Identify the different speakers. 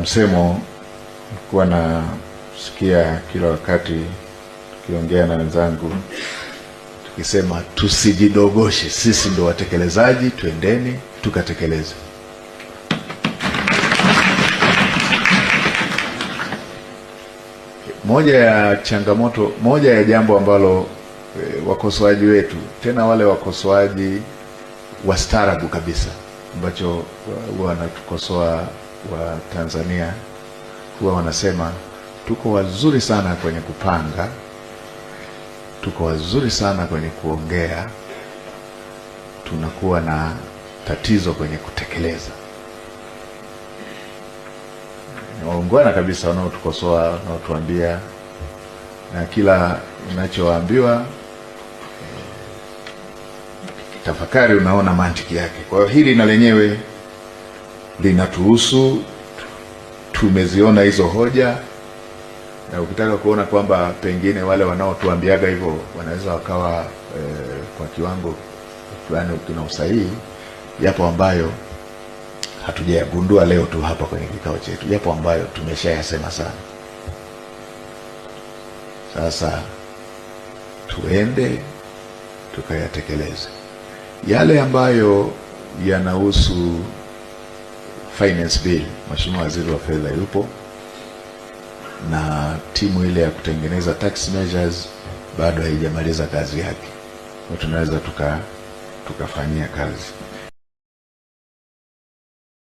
Speaker 1: msemo kuwa nasikia kila wakati tukiongea na wenzangu tukisema tusijidogoshe, sisi ndo watekelezaji, twendeni tukatekeleze. Moja ya changamoto, moja ya jambo ambalo wakosoaji wetu, tena wale wakosoaji wastaarabu kabisa, ambacho wanatukosoa wa Tanzania, huwa wanasema tuko wazuri sana kwenye kupanga, tuko wazuri sana kwenye kuongea, tunakuwa na tatizo kwenye kutekeleza. Ni waungwana kabisa wanaotukosoa, wanaotuambia, na kila unachoambiwa tafakari, unaona mantiki yake. Kwa hiyo hili na lenyewe linatuhusu, tumeziona hizo hoja, na ukitaka kuona kwamba pengine wale wanaotuambiaga hivyo wanaweza wakawa kwa kiwango fulani tuna usahihi, yapo ambayo hatujayagundua leo tu hapa kwenye kikao chetu, yapo ambayo tumeshayasema sana. Sasa tuende tukayatekeleze yale ambayo yanahusu finance bill. Mheshimiwa Waziri wa Fedha yupo na timu ile ya kutengeneza tax measures bado haijamaliza kazi yake, tunaweza tukafanyia kazi.